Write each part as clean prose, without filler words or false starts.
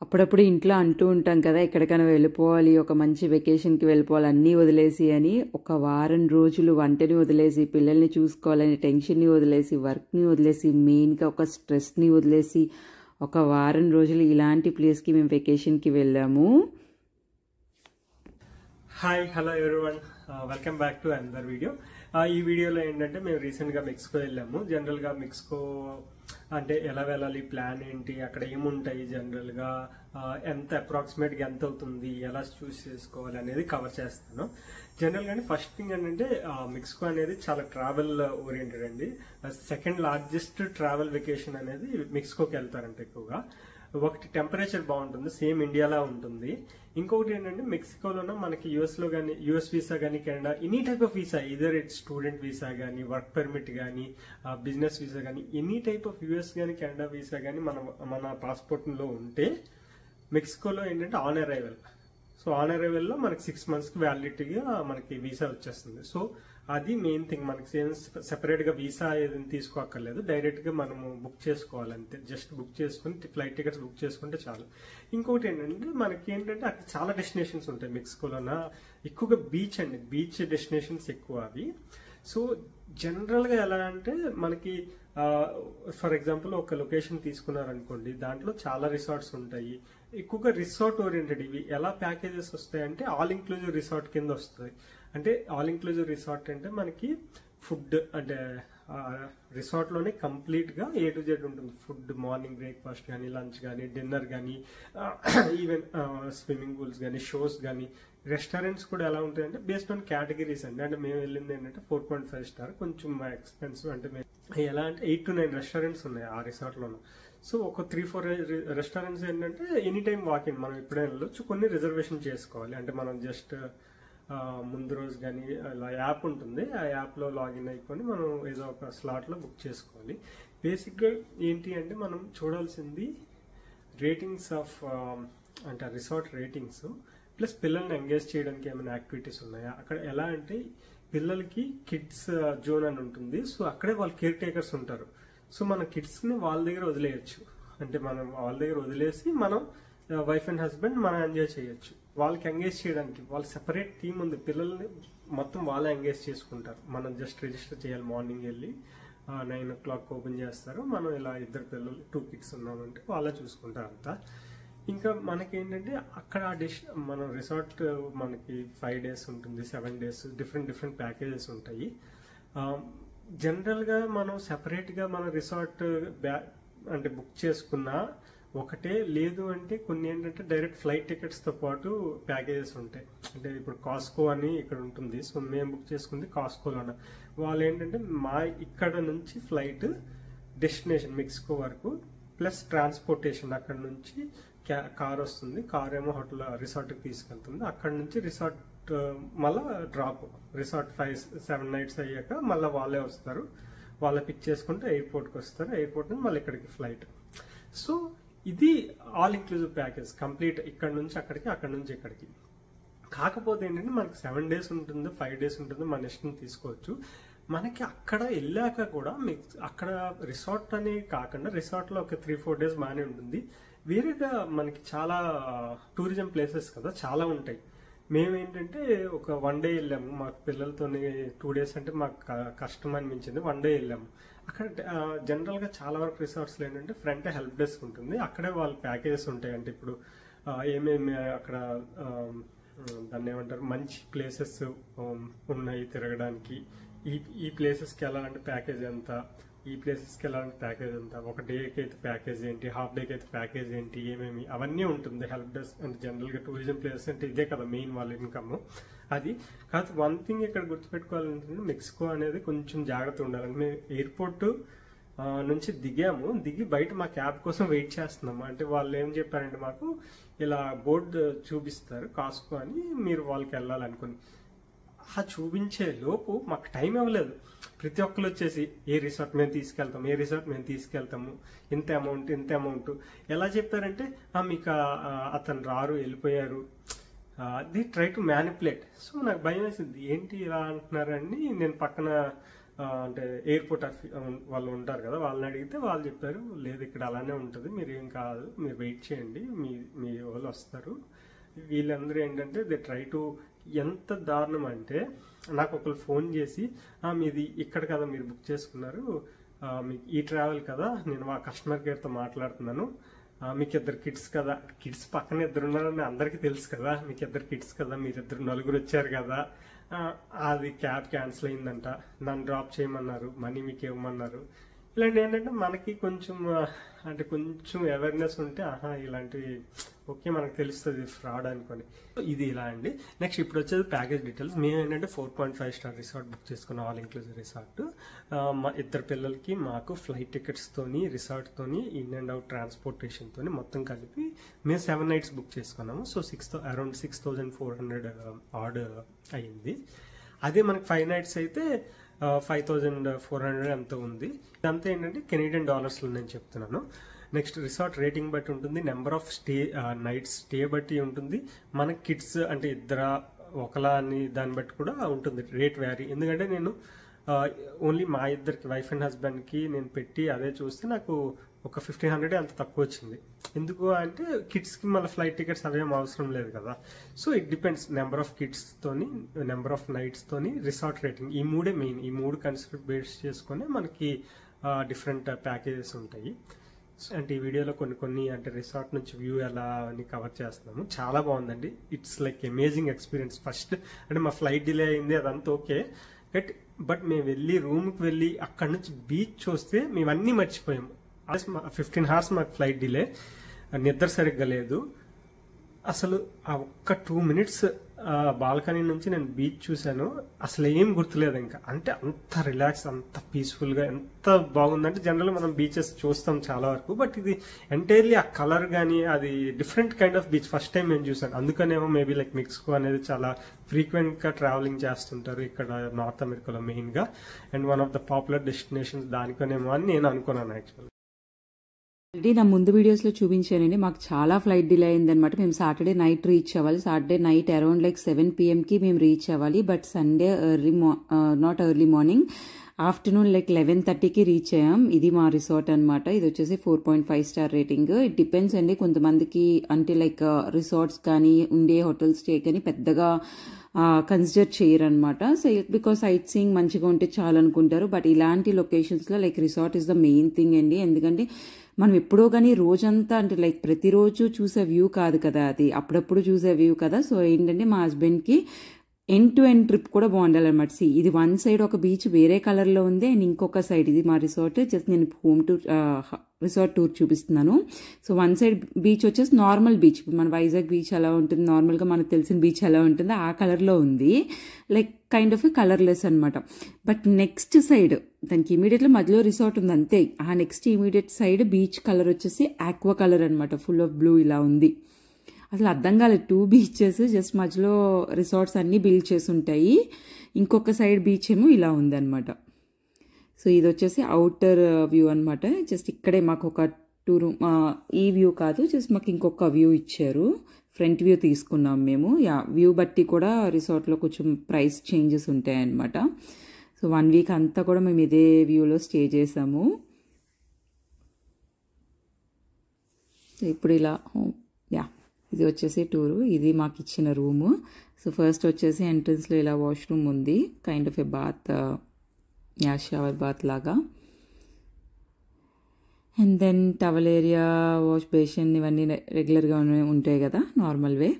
అప్పుడప్పుడు ఇంట్లో అంటూ ఉంటాం కదా, ఎక్కడికైనా వెళ్ళిపోవాలి, ఒక మంచి వెకేషన్కి వెళ్ళిపోవాలి, అన్నీ వదిలేసి అని. ఒక వారం రోజులు వంటని వదిలేసి, పిల్లల్ని చూసుకోవాలని టెన్షన్ని వదిలేసి, వర్క్ని వదిలేసి, మెయిన్గా ఒక స్ట్రెస్ని వదిలేసి ఒక వారం రోజులు ఇలాంటి ప్లేస్కి మేము వెకేషన్కి వెళ్ళాము. Hi hello everyone, welcome back to another video. ఈ వీడియోలో ఏంటంటే మేము రీసెంట్గా మెక్సికో వెళ్ళాము. జనరల్గా మెక్సికో అంటే ఎలా వెళ్ళాలి, ప్లాన్ ఏంటి, అక్కడ ఏముంటాయి, జనరల్గా ఎంత అప్రాక్సిమేట్గా ఎంత అవుతుంది, ఎలా చూస్ చేసుకోవాలి అనేది కవర్ చేస్తాను. జనరల్గా ఫస్ట్ థింగ్ ఏంటంటే మెక్సికో అనేది చాలా ట్రావెల్ ఓరియంటెడ్ అండి. సెకండ్ లార్జెస్ట్ ట్రావెల్ వెకేషన్ అనేది మెక్సికోకి వెళ్తారంట ఎక్కువగా. ఒకటి టెంపరేచర్ బాగుంటుంది, సేమ్ ఇండియాలా ఉంటుంది. ఇంకొకటి ఏంటంటే మెక్సికోలోనే మనకి యూఎస్లో కానీ, యూఎస్ వీసా కానీ, Canada, any type of visa, either it's student visa కానీ, వర్క్ పర్మిట్ కానీ, బిజినెస్ వీసా కానీ, ఎనీ టైప్ ఆఫ్ యూఎస్ కానీ కెనడా వీసా కానీ మన పాస్పోర్ట్లో ఉంటే మెక్సికోలో ఏంటంటే ఆన్ అరైవల్. సో ఆన్ అరైవల్లో మనకి 6 monthsకి వ్యాలిడిటీగా మనకి వీసా వచ్చేస్తుంది. సో అది మెయిన్ థింగ్. మనకి సెపరేట్గా వీసా ఏదైనా తీసుకోక్కర్లేదు, డైరెక్ట్గా మనము బుక్ చేసుకోవాలంతే. జస్ట్ బుక్ చేసుకుని ఫ్లైట్ టికెట్స్ బుక్ చేసుకుంటే చాలు. ఇంకొకటి ఏంటంటే మనకి ఏంటంటే అక్కడ చాలా డెస్టినేషన్స్ ఉంటాయి మెక్సికోలోన. ఎక్కువగా బీచ్ అండి, బీచ్ డెస్టినేషన్స్ ఎక్కువ అవి. సో జనరల్గా ఎలా అంటే మనకి ఫర్ ఎగ్జాంపుల్ ఒక లొకేషన్ తీసుకున్నారనుకోండి, దాంట్లో చాలా రిసార్ట్స్ ఉంటాయి. ఎక్కువగా రిసార్ట్ ఓరియంటెడ్. ఇవి ఎలా ప్యాకేజెస్ వస్తాయంటే ఆల్ ఇంక్లూజివ్ రిసార్ట్ కింద వస్తుంది. అంటే ఆల్ ఇంక్లూజివ్ రిసార్ట్ అంటే మనకి ఫుడ్ అంటే రిసార్ట్లోనే కంప్లీట్గా A to Z ఉంటుంది. ఫుడ్, మార్నింగ్ బ్రేక్ఫాస్ట్ కానీ, లంచ్ కానీ, డిన్నర్ కానీ, ఈవెన్ స్విమ్మింగ్ పూల్స్ కానీ, షోస్ కానీ. రెస్టారెంట్స్ కూడా ఎలా ఉంటాయంటే బేస్డ్ ఆన్ కేటగిరీస్ అండి. అంటే మేము వెళ్ళింది ఏంటంటే 4.5 స్టార్, కొంచెం ఎక్స్పెన్సివ్. అంటే ఎలా అంటే 8 to 9 రెస్టారెంట్స్ ఉన్నాయి ఆ రిసార్ట్లోనూ. సో ఒక 3-4 రెస్టారెంట్స్ ఏంటంటే ఎనీ టైం వాకింగ్, మనం ఎప్పుడైనా వెళ్ళొచ్చు. కొన్ని రిజర్వేషన్ చేసుకోవాలి. అంటే మనం జస్ట్ ముందు రోజు కానీ అలా యాప్ ఉంటుంది, ఆ యాప్లో లాగిన్ అయిపోయి మనం ఏదో ఒక స్లాట్లో బుక్ చేసుకోవాలి. బేసిక్గా ఏంటి అంటే మనం చూడాల్సింది రేటింగ్స్ ఆఫ్ అంటే రిసార్ట్ రేటింగ్స్, ప్లస్ పిల్లల్ని ఎంగేజ్ చేయడానికి ఏమైనా యాక్టివిటీస్ ఉన్నాయా అక్కడ. ఎలా అంటే పిల్లలకి కిడ్స్ జోన్ అని ఉంటుంది. సో అక్కడే వాళ్ళ కేర్ టేకర్స్ ఉంటారు. సో మన కిడ్స్ని వాళ్ళ దగ్గర వదిలేయచ్చు. అంటే మనం వాళ్ళ దగ్గర వదిలేసి మనం వైఫ్ అండ్ హస్బెండ్ మనం ఎంజాయ్ చేయొచ్చు. వాళ్ళకి ఎంగేజ్ చేయడానికి వాళ్ళ సెపరేట్ టీమ్ ఉంది. పిల్లల్ని మొత్తం వాళ్ళే ఎంగేజ్ చేసుకుంటారు. మనం జస్ట్ రిజిస్టర్ చేయాలి. మార్నింగ్ వెళ్ళి 9 o'clock ఓపెన్ చేస్తారు. మనం ఇలా 2 పిల్లలు 2 kids ఉన్నామంటే వాళ్ళే చూసుకుంటారు అంతా. ఇంకా మనకేంటంటే అక్కడ మన రిసార్ట్ మనకి 5 days ఉంటుంది, 7 days, డిఫరెంట్ ప్యాకేజెస్ ఉంటాయి. జనరల్గా మనం సెపరేట్గా మన రిసార్ట్ అంటే బుక్ చేసుకున్నా ఒకటే, లేదు అంటే కొన్ని ఏంటంటే డైరెక్ట్ ఫ్లైట్ టికెట్స్తో పాటు ప్యాకేజెస్ ఉంటాయి. అంటే ఇప్పుడు కాస్కో అని ఇక్కడ ఉంటుంది. సో మేము బుక్ చేసుకుంది కాస్కోలోన. వాళ్ళు ఏంటంటే ఇక్కడ నుంచి ఫ్లైట్ డెస్టినేషన్ మెక్సికో వరకు, ప్లస్ ట్రాన్స్పోర్టేషన్. అక్కడ నుంచి కార్ వస్తుంది, కార్ ఏమో హోటల్ రిసార్ట్కి తీసుకెళ్తుంది. అక్కడ నుంచి రిసార్ట్ మళ్ళీ డ్రాప్. రిసార్ట్ 5-7 nights అయ్యాక మళ్ళీ వాళ్ళే వస్తారు. వాళ్ళే పిక్ చేసుకుంటే ఎయిర్పోర్ట్కి వస్తారు. ఎయిర్పోర్ట్ నుంచి మళ్ళీ ఇక్కడికి ఫ్లైట్. సో ఇది ఆల్ ఇంక్లూజివ్ ప్యాకేజ్ కంప్లీట్. ఇక్కడ నుంచి అక్కడికి, అక్కడ నుంచి ఇక్కడికి. కాకపోతే ఏంటంటే మనకి 7 days ఉంటుంది, 5 days ఉంటుంది, మన ఇష్టం తీసుకోవచ్చు. మనకి అక్కడ వెళ్ళాక కూడా అక్కడ రిసార్ట్ అని కాకుండా రిసార్ట్లో ఒక 3-4 days బాగానే ఉంటుంది. వేరేగా మనకి చాలా టూరిజం ప్లేసెస్ కదా చాలా ఉంటాయి. మేమేంటంటే ఒక 1 day వెళ్ళాము. మా పిల్లలతో 2 days అంటే మాకు కష్టం అనిపించింది. 1 day వెళ్ళాము. అక్కడ జనరల్గా చాలా వరకు రిసార్ట్స్లో ఏంటంటే ఫ్రంట్ హెల్ప్ డెస్క్ ఉంటుంది. అక్కడే వాళ్ళ ప్యాకేజెస్ ఉంటాయి. అంటే ఇప్పుడు ఏమేమి అక్కడ దాన్ని ఏమంటారు, మంచి ప్లేసెస్ ఉన్నాయి తిరగడానికి. ఈ ప్లేసెస్కి వెళ్ళాలంటే ప్యాకేజ్ ఎంత, ఈ ప్లేసెస్కి వెళ్ళాలంటే ప్యాకేజ్ ఎంత, ఒక డేకి అయితే ప్యాకేజ్ ఏంటి, హాఫ్ డేకి అయితే ప్యాకేజ్ ఏంటి, ఏమేమి అవన్నీ ఉంటుంది హెల్ప్ డెస్క్. అంటే జనరల్గా టూరిజం ప్లేసెస్ అంటే ఇదే కదా మెయిన్ వాళ్ళ ఇన్కమ్. అది కాదు. వన్ థింగ్ ఇక్కడ గుర్తుపెట్టుకోవాలంటే మెక్సికో అనేది కొంచెం జాగ్రత్త ఉండాలి. మేము ఎయిర్పోర్ట్ నుంచి దిగి బయట మా క్యాబ్ కోసం వెయిట్ చేస్తున్నాము. అంటే వాళ్ళు ఏం చెప్పారంటే మాకు ఇలా బోర్డు చూపిస్తారు కాస్కో అని, మీరు వాళ్ళకి వెళ్ళాలనుకుని. ఆ చూపించే లోపు మాకు టైం ఇవ్వలేదు. ప్రతి ఒక్కరు వచ్చేసి ఏ రిసార్ట్ మేము తీసుకెళ్తాము, ఇంత అమౌంట్ ఎలా చెప్పారంటే మీకు అతను రారు, వెళ్ళిపోయారు. The try to manipulate. So నాకు భయం వేసింది, ఏంటి ఇలా అంటున్నారని నేను పక్కన అంటే ఎయిర్పోర్ట్ వాళ్ళు ఉంటారు కదా, వాళ్ళని అడిగితే వాళ్ళు చెప్పారు లేదు ఇక్కడ అలానే ఉంటుంది, మీరు ఏం కాదు, మీరు వెయిట్ చేయండి, మీ వాళ్ళు వస్తారు. వీళ్ళందరూ ఏంటంటే దే ట్రై టు, ఎంత దారుణం అంటే నాకు ఒకరు ఫోన్ చేసి మీది ఇక్కడ కదా మీరు బుక్ చేసుకున్నారు, మీకు ఈ ట్రావెల్ కదా, నేను మా కస్టమర్ కేర్తో మాట్లాడుతున్నాను, మీకు 2 కిడ్స్ కదా, కిడ్స్ పక్కన 2 ఉన్నారని అందరికీ తెలుసు కదా, మీకు 2 కిడ్స్ కదా, మీరిద్దరు 4 వచ్చారు కదా, అది క్యాబ్ క్యాన్సిల్ అయిందంట, నన్ను డ్రాప్ చేయమన్నారు, మనీ మీకు ఇవ్వమన్నారు. ఇలాంటి ఏంటంటే మనకి కొంచెం అంటే కొంచెం అవేర్నెస్ ఉంటే ఇలాంటివి ఓకే మనకు తెలుస్తుంది ఫ్రాడ్ అనుకోని. ఇది ఇలా అండి. నెక్స్ట్ ఇప్పుడు వచ్చేది ప్యాకేజ్ డీటెయిల్స్. మేము ఏంటంటే 4.5 స్టార్ రిసార్ట్ బుక్ చేసుకున్నాం, ఆల్ ఇంక్లూజివ్ రిసార్ట్. మా 2 పిల్లలకి మాకు ఫ్లైట్ టికెట్స్తోని, రిసార్ట్తోని, ఇన్ అండ్ అవుట్ ట్రాన్స్పోర్టేషన్తోని మొత్తం కలిపి మేము 7 nights బుక్ చేసుకున్నాము. సో అరౌండ్ 6,400 ఆర్డ్ అయ్యింది. అదే మనకి 5 nights అయితే 5,400 ఎంత ఉంది. ఇదంతా ఏంటంటే కెనడియన్ డాలర్స్లో నేను చెప్తున్నాను. నెక్స్ట్ రిసార్ట్ రేటింగ్ బట్టి ఉంటుంది, నెంబర్ ఆఫ్ నైట్స్ స్టే బట్టి ఉంటుంది, మన కిడ్స్ అంటే ఒకలా అని దాన్ని బట్టి కూడా ఉంటుంది రేట్ వ్యారీ. ఎందుకంటే నేను ఓన్లీ మా ఇద్దరికి వైఫ్ అండ్ హస్బెండ్కి నేను పెట్టి అదే చూస్తే నాకు ఒక 1,500 అంత తక్కువ వచ్చింది. ఎందుకు అంటే కిడ్స్కి మళ్ళీ ఫ్లైట్ టికెట్స్ అవేం అవసరం లేదు కదా. So it depends number of కిడ్స్తోని, నెంబర్ ఆఫ్ నైట్స్తోని, రిసార్ట్ రేటింగ్, ఈ 3 మెయిన్. ఈ 3 కన్సిడర్ బేస్ చేసుకొని మనకి డిఫరెంట్ ప్యాకేజెస్ ఉంటాయి. అంటే ఈ వీడియోలో కొన్ని అంటే రిసార్ట్ నుంచి వ్యూ ఎలా అని కవర్ చేస్తున్నాము. చాలా బాగుందండి, it's like amazing experience. First అంటే మా ఫ్లైట్ డిలే అయింది, అదంతా ఓకే, బట్ మేము వెళ్ళి రూమ్కి వెళ్ళి అక్కడ నుంచి బీచ్ చూస్తే మేము అన్నీ మర్చిపోయాము. 15 hours మాకు ఫ్లైట్ డిలే, నిద్ర సరిగ్గా లేదు. అసలు ఆ ఒక్క 2 minutes బాల్కనీ నుంచి నేను బీచ్ చూశాను, అసలు ఏం గుర్తులేదు ఇంకా. అంటే అంత రిలాక్స్, అంత పీస్ఫుల్గా, ఎంత బాగుందంటే జనరల్గా మనం బీచెస్ చూస్తాం చాలా వరకు, బట్ ఇది ఎంటైర్లీ ఆ కలర్ కానీ అది different kind of beach first time నేను చూసాను. అందుకనేమో మేబీ లైక్ మెక్సికో అనేది చాలా ఫ్రీక్వెంట్గా ట్రావెలింగ్ చేస్తుంటారు ఇక్కడ నార్త్ అమెరికాలో మెయిన్గా, and one of the popular destinations దానికనేమో అని నేను అనుకున్నాను యాక్చువల్లీ. ఆల్రెడీ నా ముందు వీడియోస్లో చూపించానండి, మాకు చాలా ఫ్లైట్ డిలే అయిందనమాట. మేము సాటర్డే నైట్ రీచ్ అవ్వాలి, Saturday night around like 7 PM మేము రీచ్ అవ్వాలి. But Sunday not early morning, afternoon like 11:30కి రీచ్ అయ్యాం. ఇది మా రిసార్ట్ అనమాట. ఇది వచ్చేసి 4.5 స్టార్ రేటింగ్. ఇట్ డిపెండ్స్ అండి, కొంతమందికి అంటే లైక్ రిసార్ట్స్ కానీ ఉండే హోటల్ స్టే కానీ పెద్దగా కన్సిడర్ చేయరనమాట. సో బికాస్ సైట్ సీయింగ్ మంచిగా ఉంటే చాలు అనుకుంటారు. బట్ ఇలాంటి లొకేషన్స్లో like resort is the main thing అండి. ఎందుకంటే మనం ఎప్పుడో కానీ రోజంతా అంటే లైక్ ప్రతిరోజు చూసే వ్యూ కాదు కదా, అది అప్పుడప్పుడు చూసే వ్యూ కదా. సో ఏంటంటే మా హస్బెండ్కి ఎండ్ టు ఎండ్ ట్రిప్ కూడా బాగుండాలన్నమాట. ఇది 1 side ఒక బీచ్ వేరే కలర్లో ఉంది, అండ్ ఇంకొక సైడ్ ఇది మా రిసార్ట్. జస్ట్ నేను హోమ్ టూర్ రిసార్ట్ టూర్ చూపిస్తున్నాను. సో 1 side బీచ్ వచ్చేసి నార్మల్ బీచ్, మన వైజాగ్ బీచ్ ఎలా ఉంటుంది, నార్మల్గా మనకు తెలిసిన బీచ్ ఎలా ఉంటుందో ఆ కలర్లో ఉంది, లైక్ కైండ్ ఆఫ్ కలర్లెస్ అనమాట. బట్ నెక్స్ట్ సైడ్ దానికి ఇమీడియట్లీ మధ్యలో రిసార్ట్ ఉంది అంతే. ఆ next immediate side beach colour వచ్చేసి ఆక్వా కలర్ అనమాట, ఫుల్ ఆఫ్ బ్లూ ఇలా ఉంది. అసలు అర్థం కాలేదు, 2 beaches జస్ట్ మధ్యలో రిసార్ట్స్ అన్నీ బిల్డ్ చేసి ఉంటాయి. ఇంకొక సైడ్ బీచ్ ఏమో ఇలా ఉందన్నమాట. సో ఇది వచ్చేసి అవుటర్ వ్యూ అనమాట. జస్ట్ ఇక్కడే మాకు ఒక 2 room, ఈ వ్యూ కాదు, జస్ట్ మాకు ఇంకొక వ్యూ ఇచ్చారు. ఫ్రంట్ వ్యూ తీసుకున్నాం మేము. వ్యూ బట్టి కూడా రిసార్ట్లో కొంచెం ప్రైస్ చేంజెస్ ఉంటాయన్నమాట. సో 1 week అంతా కూడా మేము ఇదే వ్యూలో స్టే చేసాము. ఇప్పుడు ఇలా ఇది వచ్చేసి టూరు. ఇది మాకు ఇచ్చిన రూము. సో ఫస్ట్ వచ్చేసి ఎంట్రన్స్లో ఇలా వాష్రూమ్ ఉంది, kind of a bath, shower bath లాగా. And then towel area, wash basin ఇవన్నీ రెగ్యులర్గా ఉంటాయి కదా నార్మల్ వే.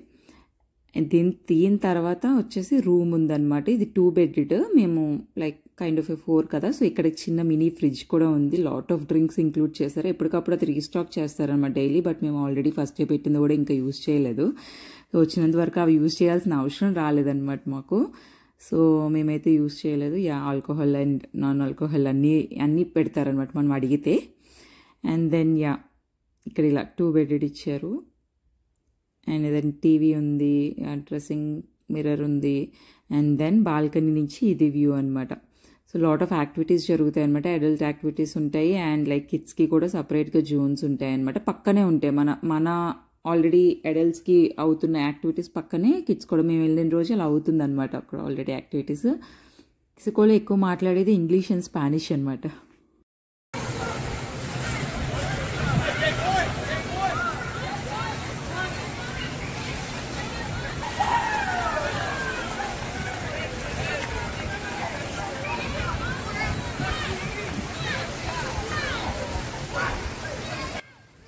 దీని తర్వాత వచ్చేసి రూమ్ ఉందన్నమాట. ఇది 2 bedded. మేము లైక్ కైండ్ ఆఫ్ ఏ 4 కదా. సో ఇక్కడ చిన్న మినీ ఫ్రిడ్జ్ కూడా ఉంది, లాట్ ఆఫ్ డ్రింక్స్ ఇంక్లూడ్ చేశారు. ఎప్పటికప్పుడు అది రీస్టాక్ చేస్తారన్నమాట డైలీ. బట్ మేము ఆల్రెడీ ఫస్ట్ డే పెట్టింది కూడా ఇంకా యూజ్ చేయలేదు. సో వచ్చినంత వరకు అవి యూజ్ చేయాల్సిన అవసరం రాలేదన్నమాట మాకు. సో మేమైతే యూజ్ చేయలేదు. ఆల్కహాల్ అండ్ నాన్ ఆల్కహాల్ అన్నీ పెడతారనమాట మనం అడిగితే. అండ్ దెన్ ఇక్కడ ఇలా 2 bedded ఇచ్చారు. అండ్ దెన్ టీవీ ఉంది, డ్రెస్సింగ్ మిర్రర్ ఉంది. అండ్ దెన్ బాల్కనీ నుంచి ఇది వ్యూ అనమాట. సో లాట్ ఆఫ్ యాక్టివిటీస్ జరుగుతాయి అనమాట. అడల్ట్ యాక్టివిటీస్ ఉంటాయి, అండ్ లైక్ కిడ్స్కి కూడా సపరేట్గా జోన్స్ ఉంటాయి అనమాట. పక్కనే ఉంటాయి మన ఆల్రెడీ అడల్ట్స్కి అవుతున్న యాక్టివిటీస్ పక్కనే కిడ్స్ కూడా మేము వెళ్ళిన రోజు అలా అవుతుంది అనమాట అక్కడ ఆల్రెడీ యాక్టివిటీస్. మెక్సికోలో ఎక్కువ మాట్లాడేది ఇంగ్లీష్ అండ్ స్పానిష్ అనమాట.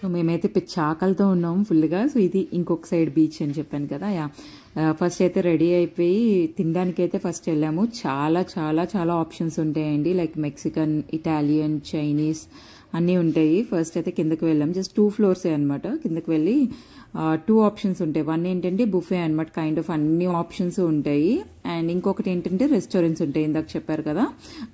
సో మేమైతే పిచ్చాకలతో ఉన్నాం ఫుల్గా. సో ఇది ఇంకొక సైడ్ బీచ్ అని చెప్పాను కదా. ఫస్ట్ అయితే రెడీ అయిపోయి తినడానికైతే ఫస్ట్ వెళ్ళాము. చాలా చాలా చాలా ఆప్షన్స్ ఉంటాయండి, లైక్ మెక్సికన్, ఇటాలియన్, చైనీస్ అన్నీ ఉంటాయి. ఫస్ట్ అయితే కిందకి వెళ్ళాము, జస్ట్ 2 floors అనమాట. కిందకి వెళ్ళి 2 ఆప్షన్స్ ఉంటాయి. వన్ ఏంటంటే బుఫే అనమాట, కైండ్ ఆఫ్ అన్ని ఆప్షన్స్ ఉంటాయి. అండ్ ఇంకొకటి ఏంటంటే రెస్టారెంట్స్ ఉంటాయి, ఇందాక చెప్పారు కదా.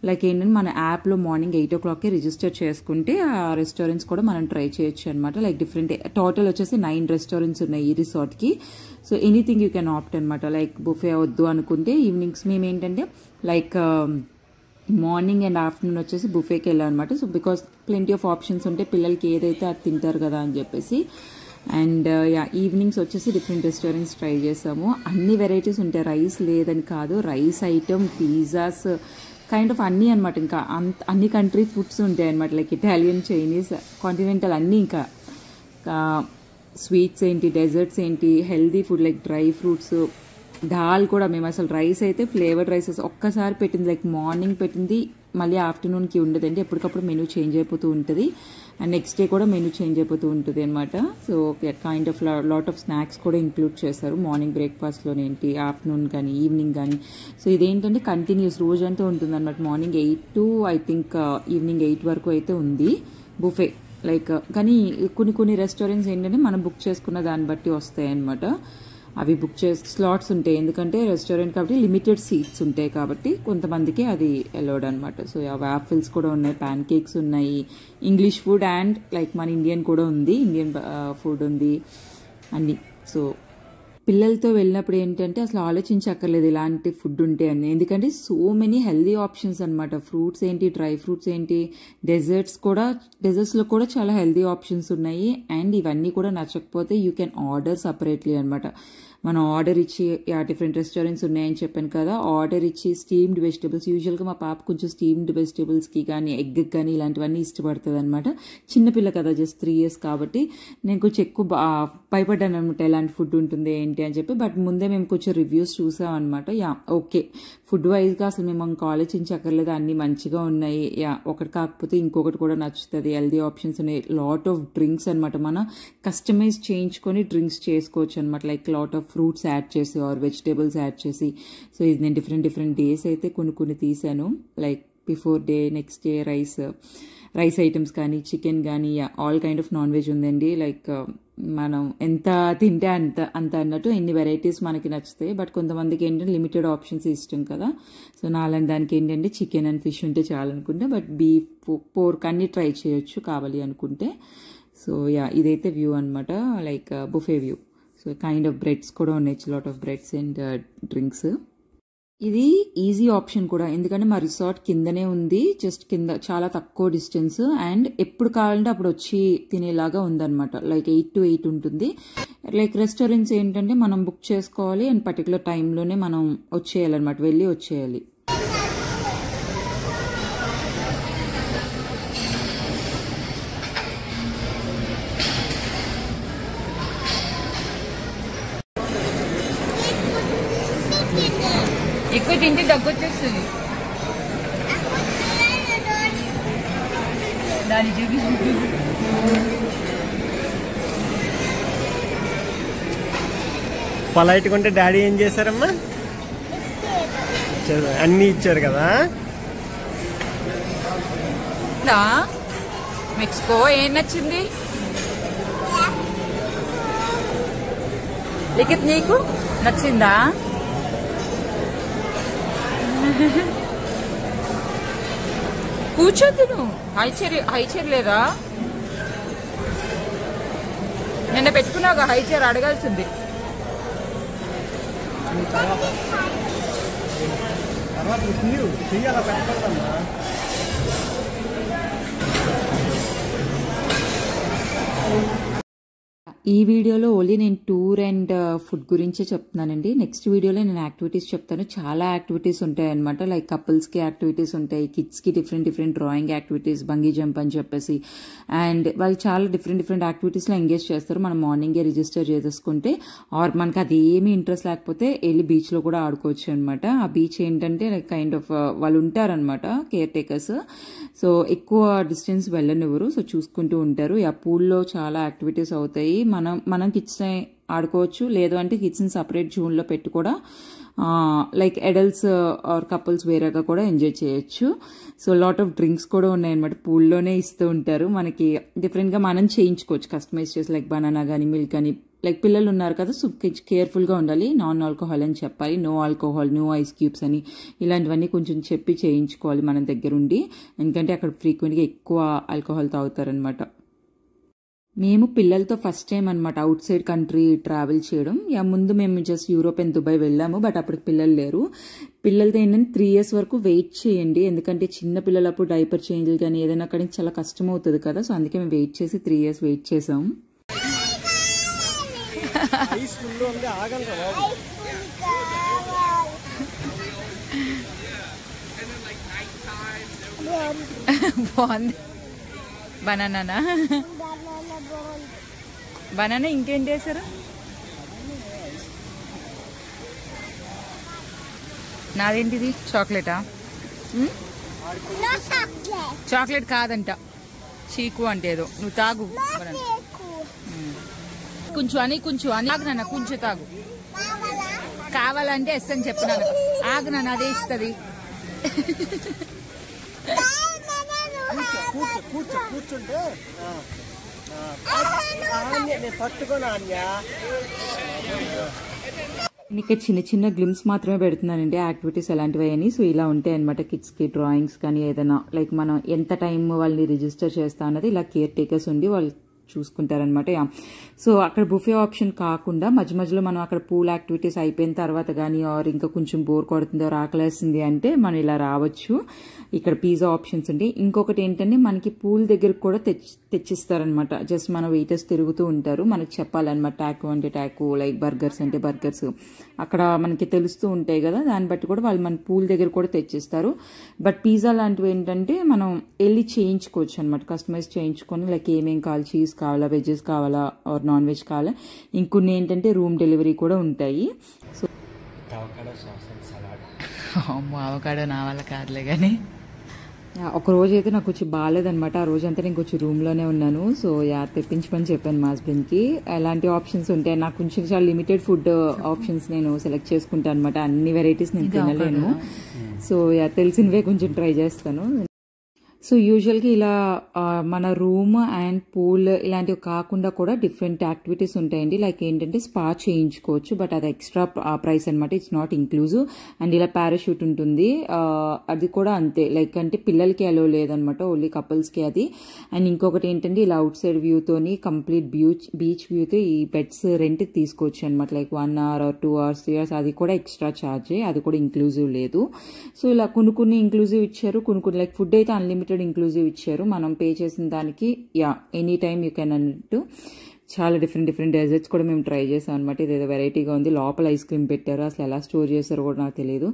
లైక్ ఏంటంటే మన యాప్లో మార్నింగ్ 8 o'clockకి రిజిస్టర్ చేసుకుంటే ఆ రెస్టారెంట్స్ కూడా మనం ట్రై చేయొచ్చు అనమాట. లైక్ డిఫరెంట్, టోటల్ వచ్చేసి 9 రెస్టారెంట్స్ ఉన్నాయి ఈ రిసార్ట్కి. So anything you can opt అనమాట. లైక్ బుఫే వద్దు అనుకుంటే ఈవినింగ్స్ మేము ఏంటంటే లైక్ మార్నింగ్ అండ్ ఆఫ్టర్నూన్ వచ్చేసి బుఫేకి వెళ్ళాం అనమాట. So because plenty of options ఉంటే పిల్లలకి ఏదైతే అది తింటారు కదా అని చెప్పేసి. అండ్ ఈవినింగ్స్ వచ్చేసి డిఫరెంట్ రెస్టారెంట్స్ ట్రై చేసాము. అన్ని వెరైటీస్ ఉంటాయి, రైస్ లేదని కాదు, rice item, pizzas, kind of అన్నీ అనమాట. ఇంకా అన్ని కంట్రీ ఫుడ్స్ ఉంటాయి అనమాట, లైక్ ఇటాలియన్, చైనీస్, కాంటినెంటల్ అన్నీ. ఇంకా స్వీట్స్ ఏంటి, డెజర్ట్స్ ఏంటి, healthy food like dry fruits, dal కూడా. మేము అసలు రైస్ అయితే ఫ్లేవర్డ్ రైసెస్ ఒక్కసారి పెట్టింది, లైక్ మార్నింగ్ పెట్టింది మళ్ళీ ఆఫ్టర్నూన్కి ఉండదండి, ఎప్పటికప్పుడు మెనూ చేంజ్ అయిపోతూ ఉంటుంది. అండ్ నెక్స్ట్ డే కూడా మెనూ చేంజ్ అయిపోతూ ఉంటుంది అనమాట. So kind of lot of snacks కూడా ఇంక్లూడ్ చేస్తారు మార్నింగ్ బ్రేక్ఫాస్ట్లోనేంటి, ఆఫ్టర్నూన్ కానీ ఈవినింగ్ కానీ. సో ఇదేంటంటే కంటిన్యూస్ రోజంతా ఉంటుంది అనమాట. Morning 8 to I think evening 8 వరకు అయితే ఉంది బుఫే. లైక్ కానీ కొన్ని రెస్టారెంట్స్ ఏంటంటే మనం బుక్ చేసుకున్న దాన్ని బట్టి వస్తాయి అనమాట. అవి బుక్ చేసి స్లాట్స్ ఉంటాయి, ఎందుకంటే రెస్టారెంట్ కాబట్టి లిమిటెడ్ సీట్స్ ఉంటాయి కాబట్టి కొంతమందికి అది అలౌడ్ అనమాట. సో వాఫిల్స్ కూడా ఉన్నాయి, ప్యాన్ కేక్స్ ఉన్నాయి, ఇంగ్లీష్ ఫుడ్ అండ్ లైక్ మన ఇండియన్ కూడా ఉంది, ఇండియన్ ఫుడ్ ఉంది అన్నీ. సో పిల్లలతో వెళ్ళినప్పుడు ఏంటంటే అసలు ఆలోచించక్కర్లేదు ఇలాంటి ఫుడ్ ఉంటే అని, ఎందుకంటే సో మెనీ హెల్దీ ఆప్షన్స్ అనమాట. ఫ్రూట్స్ ఏంటి, డ్రై ఫ్రూట్స్ ఏంటి, డెజర్ట్స్లో కూడా చాలా హెల్దీ ఆప్షన్స్ ఉన్నాయి. అండ్ ఇవన్నీ కూడా నచ్చకపోతే యూ కెన్ ఆర్డర్ సపరేట్లీ అనమాట. మనం ఆర్డర్ ఇచ్చి డిఫరెంట్ రెస్టారెంట్స్ ఉన్నాయని చెప్పాను కదా, ఆర్డర్ ఇచ్చి స్టీమ్డ్ వెజిటబుల్స్, యూజువల్గా మా పాప కొంచెం స్టీమ్డ్ వెజిటబుల్స్కి కానీ ఎగ్ కానీ ఇలాంటివన్నీ ఇష్టపడుతుంది అనమాట. చిన్నపిల్ల కదా, జస్ట్ 3 years కాబట్టి నేను కొంచెం ఎక్కువ భయపడ్డాను అనమాట ఎలాంటి ఫుడ్ ఉంటుంది ఏంటి అని చెప్పి. బట్ ముందే మేము కొంచెం రివ్యూస్ చూసాం అనమాట. ఓకే, ఫుడ్ వైజ్గా అసలు మేము ఇంకా ఆలోచించక్కర్లేదు, అన్ని మంచిగా ఉన్నాయి. ఒకటి కాకపోతే ఇంకొకటి కూడా నచ్చుతుంది, హెల్దీ ఆప్షన్స్ ఉన్నాయి. లాట్ ఆఫ్ డ్రింక్స్ అనమాట, మనం కస్టమైజ్ చేయించుకొని డ్రింక్స్ చేసుకోవచ్చు అనమాట. Like lot of fruits add చేసి ఆర్ వెజిటేబుల్స్ యాడ్ చేసి. సో ఇది నేను డిఫరెంట్ డేస్ అయితే కొన్ని తీసాను, like before day, next day rice items కానీ, చికెన్ కానీ, all kind of non veg ఉందండి. లైక్ మనం ఎంత తింటే అంత అన్నట్టు ఎన్ని వెరైటీస్ మనకి నచ్చుతాయి. బట్ కొంతమందికి ఏంటంటే లిమిటెడ్ ఆప్షన్స్ ఇష్టం కదా. సో నాలాంటి దానికి ఏంటంటే చికెన్ అండ్ ఫిష్ ఉంటే చాలనుకుంటే, బట్ బీఫ్, పోర్క్ అన్నీ ట్రై చేయొచ్చు కావాలి అనుకుంటే. సో ఇదైతే వ్యూ అనమాట, like buffet view. So kind of breads కూడా ఉన్నాయి, lot of breads and drinks. ఇది ఈజీ ఆప్షన్ కూడా, ఎందుకంటే మా రిసార్ట్ కిందనే ఉంది, జస్ట్ కింద చాలా తక్కువ డిస్టెన్స్. అండ్ ఎప్పుడు కావాలంటే అప్పుడు వచ్చి తినేలాగా ఉందన్నమాట. లైక్ 8 to 8 ఉంటుంది. లైక్ రెస్టారెంట్స్ ఏంటంటే మనం బుక్ చేసుకోవాలి అండ్ పర్టికులర్ టైంలోనే మనం వచ్చేయాలన్నమాట, వెళ్ళి వచ్చేయాలి. ఎక్కువ తింటే దగ్గు వచ్చేస్తుంది. దాని చూపి పొలైట్గా ఉంటే డాడీ ఏం చేశారమ్మా? అన్నీ ఇచ్చారు కదా. మెక్సికో ఏం నచ్చింది లిఖిత్, నీకు నచ్చిందా? కూర్చోద్దు నువ్వు, హై చైర్ లేదా? నిన్న పెట్టుకున్నావు హై చైర్, అడగాల్సింది. ఈ వీడియోలో ఓన్లీ నేను టూర్ అండ్ ఫుడ్ గురించే చెప్తున్నానండి. నెక్స్ట్ వీడియోలో నేను యాక్టివిటీస్ చెప్తాను. చాలా యాక్టివిటీస్ ఉంటాయి అనమాట. లైక్ కపుల్స్కి యాక్టివిటీస్ ఉంటాయి, కిడ్స్కి different drawing activities, bungee jump అని చెప్పేసి, అండ్ వాళ్ళు చాలా డిఫరెంట్ యాక్టివిటీస్లో ఎంగేజ్ చేస్తారు. మనం మార్నింగే రిజిస్టర్ చేసేసుకుంటే, ఆర్ మనకి అది ఏమీ ఇంట్రెస్ట్ లేకపోతే వెళ్ళి బీచ్లో కూడా ఆడుకోవచ్చు అనమాట. ఆ బీచ్ ఏంటంటే లైక్ కైండ్ ఆఫ్ వాళ్ళు ఉంటారనమాట కేర్ టేకర్స్. సో ఎక్కువ డిస్టెన్స్ వెళ్ళనివ్వరు, సో చూసుకుంటూ ఉంటారు. ఆ పూల్లో చాలా యాక్టివిటీస్ అవుతాయి. మనం కిడ్స్ ఆడుకోవచ్చు, లేదు అంటే కిడ్స్ని సపరేట్ జోన్లో పెట్టి కూడా లైక్ అడల్ట్స్ ఆర్ కపుల్స్ వేరేగా కూడా ఎంజాయ్ చేయొచ్చు. సో లాట్ ఆఫ్ డ్రింక్స్ కూడా ఉన్నాయన్నమాట, పూల్లోనే ఇస్తూ ఉంటారు. మనకి డిఫరెంట్గా మనం చేయించుకోవచ్చు, కస్టమైజ్ చేసి, లైక్ బనానా కానీ మిల్క్ కానీ. లైక్ పిల్లలు ఉన్నారు కదా, సో కేర్ఫుల్గా ఉండాలి. నాన్ ఆల్కహాల్ అని చెప్పాలి, no alcohol, no ice cubes అని, ఇలాంటివన్నీ కొంచెం చెప్పి చేయించుకోవాలి మన దగ్గరుండి. ఎందుకంటే అక్కడ ఫ్రీక్వెంట్గా ఎక్కువ ఆల్కహాల్ తాగుతారనమాట. మేము పిల్లలతో ఫస్ట్ టైం అనమాట అవుట్ సైడ్ కంట్రీ ట్రావెల్ చేయడం. ముందు మేము జస్ట్ యూరోప్ అండ్ దుబాయ్ వెళ్ళాము, బట్ అప్పటికి పిల్లలు లేరు. పిల్లలతో ఏంటంటే 3 years వరకు వెయిట్ చేయండి, ఎందుకంటే చిన్న పిల్లలప్పుడు డైపర్ చేంజ్లు కానీ ఏదైనా కానీ చాలా కష్టం అవుతుంది కదా. సో అందుకే మేము వెయిట్ చేసి 3 years వెయిట్ చేసాం. బాగుంది. బనానా బనానా ఇంకేంటి వేసారు? నాదేంటిది? చాక్లెటా? చాక్లెట్ కాదంట, చీకు అంటే ఏదో. నువ్వు తాగు కొంచెం అని ఆగునా, కొంచెం తాగు. కావాలంటే ఎస్ అని చెప్పినాను. ఆగునా, అదే ఇస్తుంది. కూర్చుంటే ఇక్కడ చిన్న గ్లిమ్స్ మాత్రమే పెడుతున్నానండి యాక్టివిటీస్ ఎలాంటివి అని. సో ఇలా ఉంటాయి అనమాట కిడ్స్కి, డ్రాయింగ్స్ కానీ ఏదైనా. లైక్ మనం ఎంత టైం వాళ్ళని రిజిస్టర్ చేస్తా అన్నది ఇలా కేర్ టేకర్స్ ఉండి వాళ్ళు చూసుకుంటారనమాట. సో అక్కడ బుఫే ఆప్షన్ కాకుండా మధ్యలో మనం అక్కడ పూల్ యాక్టివిటీస్ అయిపోయిన తర్వాత కానీ, ఆర్ ఇంకా కొంచెం బోర్ కొడుతుంది, ఆర్ ఆకలేస్తుంది అంటే మనం ఇలా రావచ్చు. ఇక్కడ పిజ్జా ఆప్షన్స్ ఉంటాయి. ఇంకొకటి ఏంటంటే మనకి పూల్ దగ్గరకు కూడా తెచ్చిస్తారనమాట. జస్ట్ మన వెయిటర్స్ తిరుగుతూ ఉంటారు, మనకి చెప్పాలన్నమాట టాకో అంటే టాకో, లైక్ బర్గర్స్ అంటే బర్గర్స్ అక్కడ మనకి తెలుస్తూ ఉంటాయి కదా, దాన్ని బట్టి కూడా వాళ్ళు మన పూల్ దగ్గర కూడా తెచ్చిస్తారు. బట్ పిజ్జా లాంటివి ఏంటంటే మనం వెళ్ళి చేయించుకోవచ్చు అనమాట, కస్టమైజ్ చేయించుకొని లైక్ ఏమేం కావాలి, చీజ్ కావాలా, వెజెస్ కావాలా, ఆర్ నాన్ వెజ్ కావాలా. ఇంకొన్ని ఏంటంటే రూమ్ డెలివరీ కూడా ఉంటాయి. సో అవకాడో నా వల్ల కాదులే కానీ ఒక రోజు అయితే నాకు కొంచెం బాగాలేదనమాట. ఆ రోజంతా నేను కొంచెం రూమ్లోనే ఉన్నాను. సో తెప్పించమని చెప్పాను మా హస్బెండ్కి. ఎలాంటి ఆప్షన్స్ ఉంటాయి నాకు కొంచెం చాలా లిమిటెడ్ ఫుడ్ ఆప్షన్స్ నేను సెలెక్ట్ చేసుకుంటాను అనమాట. అన్ని వెరైటీస్ నేను తినలేను. సో తెలిసినవే కొంచెం ట్రై చేస్తాను. సో యూజువల్గా ఇలా మన రూమ్ అండ్ పూల్ ఇలాంటివి కాకుండా కూడా డిఫరెంట్ యాక్టివిటీస్ ఉంటాయండి. లైక్ ఏంటంటే స్పా చేయించుకోవచ్చు, బట్ అది ఎక్స్ట్రా ప్రైస్ అనమాట, ఇట్స్ నాట్ ఇంక్లూజివ్. అండ్ ఇలా పారాషూట్ ఉంటుంది, అది కూడా అంతే. లైక్ అంటే పిల్లలకి అలో లేదనమాట, ఓన్లీ కపుల్స్కి అది. అండ్ ఇంకొకటి ఏంటంటే ఇలా అవుట్ సైడ్ వ్యూతోని కంప్లీట్ బీచ్ వ్యూతో ఈ బెడ్స్ రెంట్ తీసుకోవచ్చు అనమాట. Like 1 hour or 2 hours 3 hours, అది కూడా ఎక్స్ట్రా ఛార్జే, అది కూడా ఇంక్లూజివ్ లేదు. సో ఇలా కొన్ని ఇంక్లూజివ్ ఇచ్చారు, కొన్ని లైక్ ఫుడ్ అయితే అన్లిమిటెడ్ ఇంక్లూజివ్ ఇచ్చారు. మనం పే చేసిన దానికి ఎనీ టైమ్ యూ కెన్ అన్నట్టు. చాలా డిఫరెంట్ డెజర్ట్స్ కూడా మేము ట్రై చేసాం అనమాట. ఇదేదో వెరైటీగా ఉంది, లోపల ఐస్ క్రీమ్ పెట్టారు, అసలు ఎలా స్టోర్ చేస్తారో కూడా నాకు తెలియదు.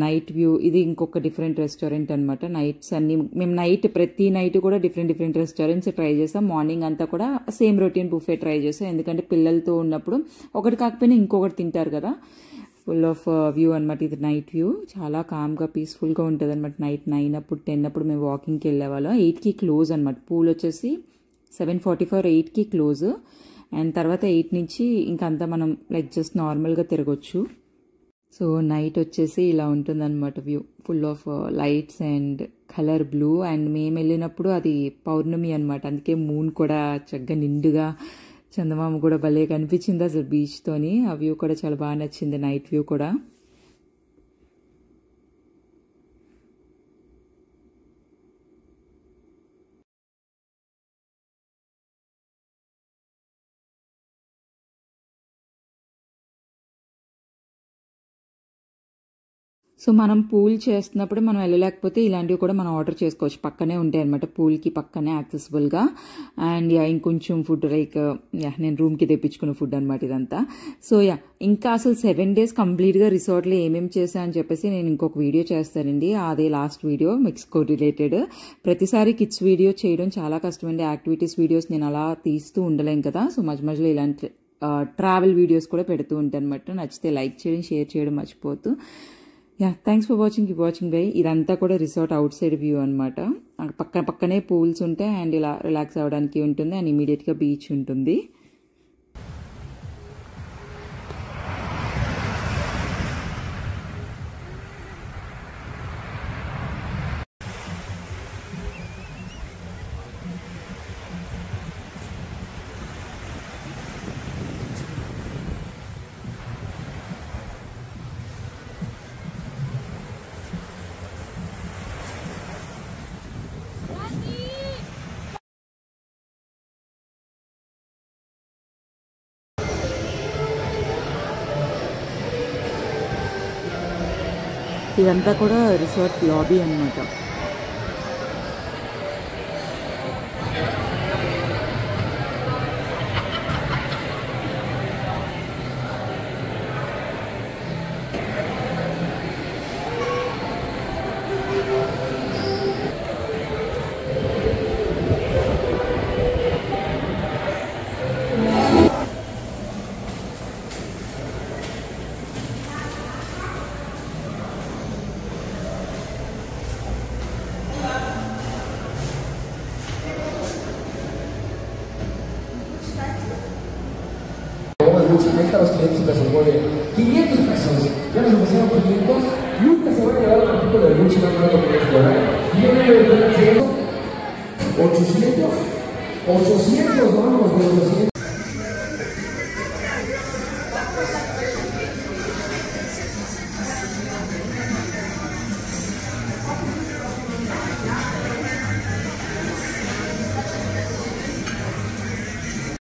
నైట్ వ్యూ, ఇది ఇంకొక డిఫరెంట్ రెస్టారెంట్ అనమాట. నైట్స్ అన్ని మేము ప్రతి నైట్ కూడా డిఫరెంట్ రెస్టారెంట్స్ ట్రై చేసాం. మార్నింగ్ అంతా కూడా సేమ్ రొటీన్ బుఫే ట్రై చేసాం, ఎందుకంటే పిల్లలతో ఉన్నప్పుడు ఒకటి కాకపోయినా ఇంకొకటి తింటారు కదా. ఫుల్ ఆఫ్ వ్యూ అనమాట. ఇది నైట్ వ్యూ, చాలా కామ్గా పీస్ఫుల్గా ఉంటుంది అనమాట. నైట్ 9 అప్పుడు 10 అప్పుడు మేము వాకింగ్కి వెళ్ళేవాళ్ళం. 8కి క్లోజ్ అనమాట. పూల్ వచ్చేసి 7:45 8కి క్లోజ్. అండ్ తర్వాత 8 నుంచి ఇంకంతా మనం లైక్ జస్ట్ నార్మల్గా తిరగొచ్చు. సో నైట్ వచ్చేసి ఇలా ఉంటుంది అనమాట view, full of lights and colour blue. And మేము వెళ్ళినప్పుడు అది పౌర్ణమి అనమాట, అందుకే మూన్ కూడా చక్కగా నిండుగా, చందమామ కూడా భలే కనిపించింది అసలు బీచ్తోని. ఆ వ్యూ కూడా చాలా బాగా నచ్చింది, నైట్ వ్యూ కూడా. సో మనం పూల్ చేస్తున్నప్పుడు మనం వెళ్ళలేకపోతే ఇలాంటివి కూడా మనం ఆర్డర్ చేసుకోవచ్చు. పక్కనే ఉంటాయి అనమాట, పూల్కి పక్కనే యాక్సెసిబుల్గా. అండ్ ఇంకొంచెం ఫుడ్ లైక్ నేను రూమ్కి తెప్పించుకున్న ఫుడ్ అనమాట ఇదంతా. సో ఇంకా అసలు 7 days కంప్లీట్గా రిసార్ట్లో ఏమేమి చేశా అని చెప్పేసి నేను ఇంకొక వీడియో చేస్తానండి. అదే లాస్ట్ వీడియో మెక్సికో రిలేటెడ్. ప్రతిసారి కిడ్స్ వీడియో చేయడం చాలా కష్టమండి. యాక్టివిటీస్ వీడియోస్ నేను అలా తీస్తూ ఉండలేం కదా. సో మధ్యలో ఇలాంటి ట్రావెల్ వీడియోస్ కూడా పెడుతూ ఉంటాను అనమాట. నచ్చితే లైక్ చేయడం, షేర్ చేయడం మర్చిపోతూ. Thanks for watching. బై. ఇదంతా కూడా రిసార్ట్ అవుట్ సైడ్ వ్యూ అనమాట. పక్కనే పూల్స్ ఉంటాయి అండ్ ఇలా రిలాక్స్ అవ్వడానికి ఉంటుంది అండ్ ఇమీడియట్గా బీచ్ ఉంటుంది. ఇదంతా కూడా రిసార్ట్ లాబీ అన్నమాట. Esta a los clientes pesos, vale 500 pesos. Ya nos ofrecieron 500. Nunca se va a llevar un artículo de Gucci más barato que esto, ¿verdad? Y yo me voy a 800. 800, vamos de 800.